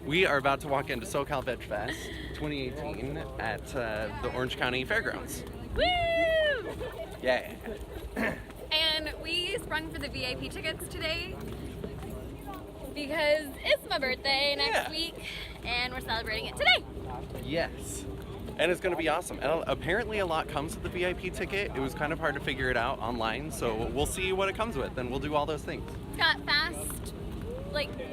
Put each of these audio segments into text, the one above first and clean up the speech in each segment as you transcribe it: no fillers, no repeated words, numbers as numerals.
We are about to walk into SoCal VegFest 2018 at the Orange County Fairgrounds. Woo! Yeah. And we sprung for the VIP tickets today because it's my birthday next week and we're celebrating it today. Yes. And it's going to be awesome. And apparently a lot comes with the VIP ticket. It was kind of hard to figure it out online, so we'll see what it comes with and we'll do all those things. It's got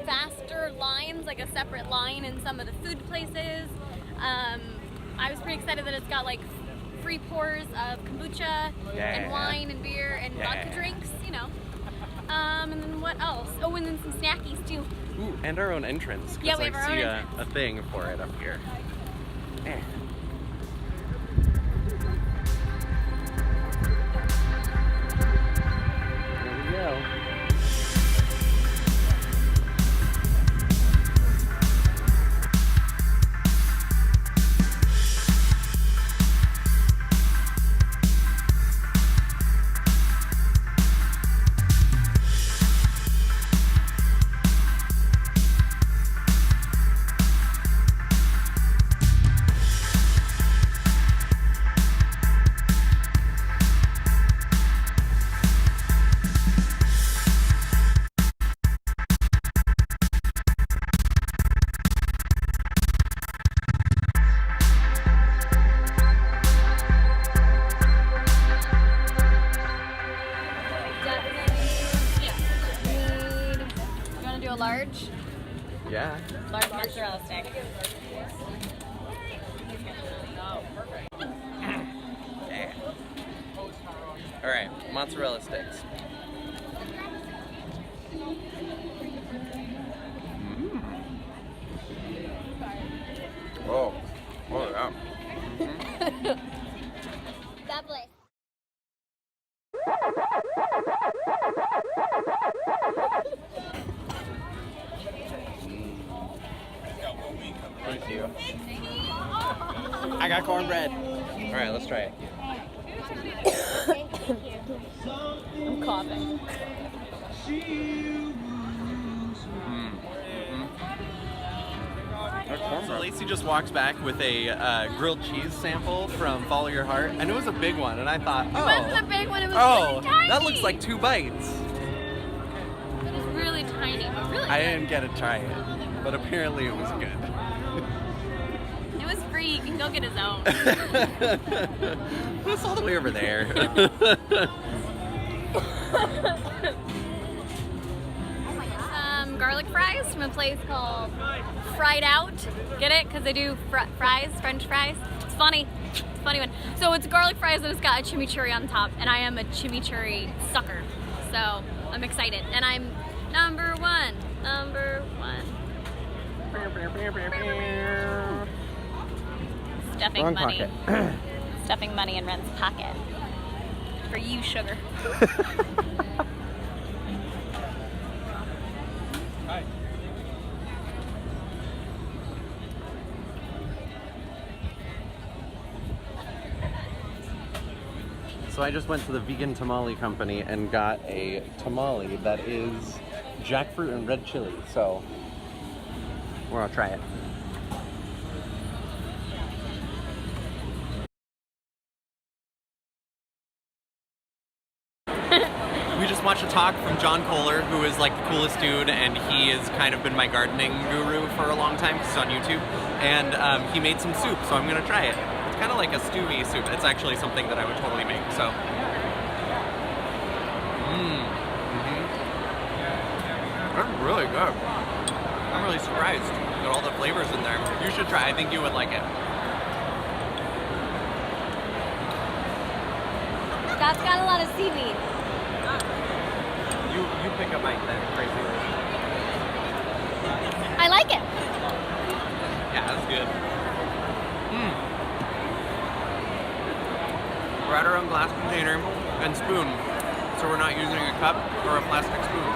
faster lines, like a separate line in some of the food places. I was pretty excited that it's got like free pours of kombucha and wine and beer and vodka drinks, you know. And then what else? Oh, and then some snackies too. Ooh, and our own entrance. Yeah, we have our own entrance. I see a thing for it up here. There we go. Large? Yeah. Large mozzarella stick. Yeah. All right, mozzarella sticks. Oh, yeah. That place. Thank you. I got cornbread. All right, let's try it. I'm coughing. So Lacey just walked back with a grilled cheese sample from Follow Your Heart, and it was a big one, and I thought, It wasn't a big one, it was really tiny. That looks like 2 bites. It was really tiny, but really good. I didn't get to try it, but apparently it was good. It was free, you can go get his own. It's all the way over there. Some garlic fries from a place called Fried Out. Get it? Because they do fries, French fries. It's funny. It's a funny one. So it's garlic fries and it's got a chimichurri on top, and I am a chimichurri sucker. So I'm excited. And I'm number one. Stuffing Wrong money. pocket. Stuffing money in Ren's pocket. For you, sugar. So I just went to the vegan tamale company and got a tamale that is jackfruit and red chili. So we're gonna try it. We just watched a talk from John Kohler, who is like the coolest dude, and he has kind of been my gardening guru for a long time because he's on YouTube. And he made some soup, so I'm gonna try it. It's kind of like a stewy soup. It's actually something that I would totally make. So, That's really good. I'm really surprised. Got all the flavors in there. You should try. I think you would like it. That's got a lot of seaweed. You pick a bite then, crazy. I like it. Yeah, that's good. We're at our own glass container and spoon, so we're not using a cup or a plastic spoon.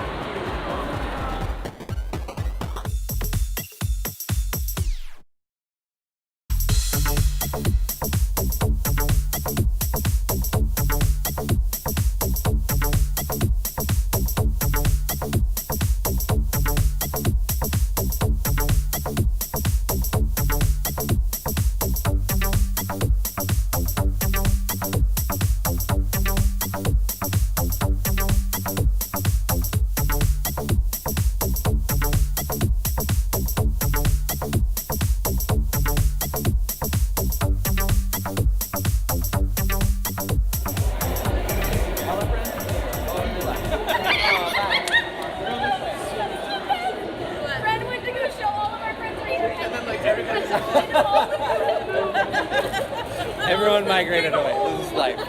Everyone migrated away. This is life.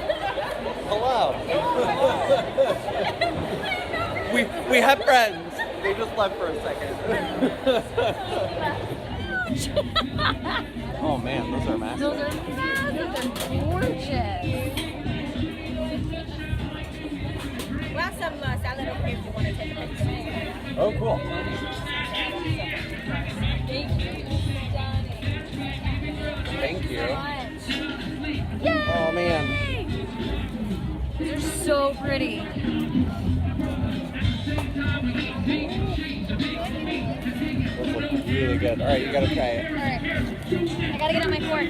Hello. we have friends. They just left for a second. Oh man, those are massive. Those are gorgeous. We have some salad over here if you want to take a picture. Oh, cool. Thank you. Yay! Oh man. They're so pretty. Those look really good. All right, you gotta try it. Alright. I gotta get on my fork.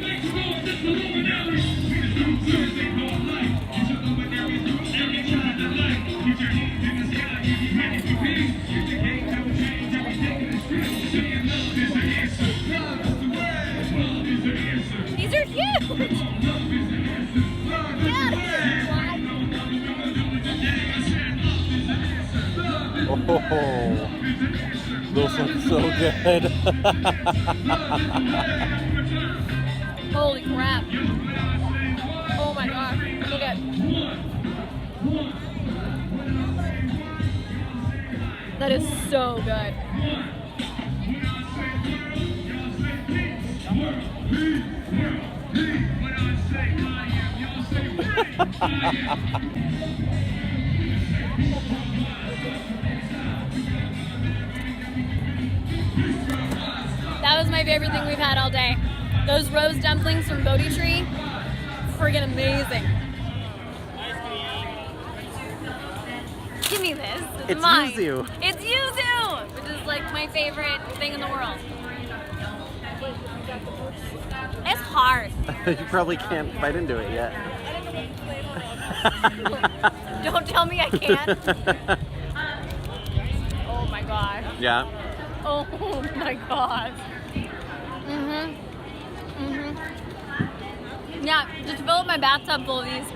These are huge! Get out of here! Oh, those look so good. Holy crap. Oh my gosh. Look at. That is so good. That was my favorite thing we've had all day. Those rose dumplings from Bodhi Tree, friggin' amazing. Give me this. It's mine. yuzu. It's yuzu, which is like my favorite thing in the world. It's hard. You probably can't bite into it yet. Don't tell me I can't. Oh my gosh. Yeah. Oh my god. Yeah, just fill up my bathtub full of these.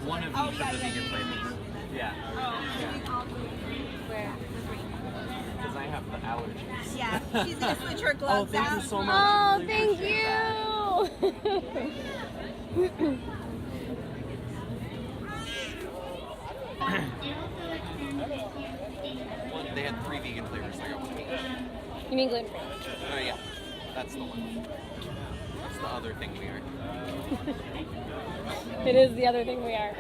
One of each of the vegan flavors. Yeah. Where? Because I have the allergies. Yeah, she's gonna switch her gloves thank out. you so much. Oh, thank you. They had 3 vegan flavors. I got 1 of each. You mean gluten free? Oh yeah, that's the one. That's the other thing we are. It is the other thing we are.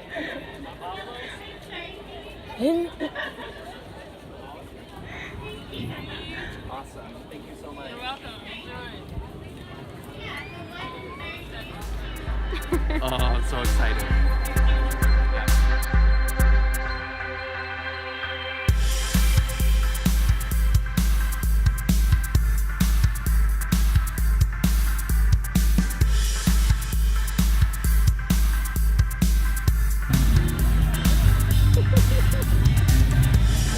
Awesome. Thank you so much. You're welcome. Oh, I'm so excited.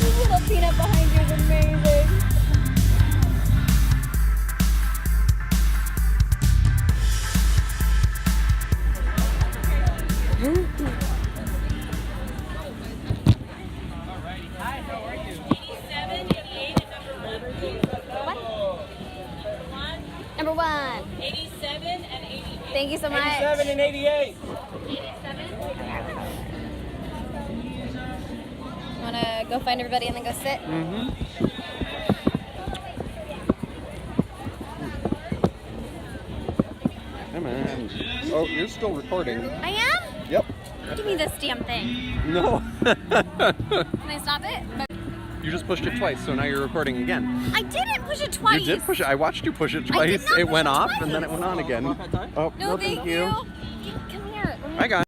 This little peanut behind you is amazing. Number 1. 87 and 88. Thank you so much. 87 and 88. Wanna go find everybody and then go sit? Mm-hmm. Come on. Oh, you're still recording. I am? Yep. Give me this damn thing. No. Can I stop it? You just pushed it twice, so now you're recording again. I didn't push it twice. You did push it. I watched you push it I did twice. not It push went it off, twice. and then it went on again. Oh, No, well, thank you. Come here. Bye, guys.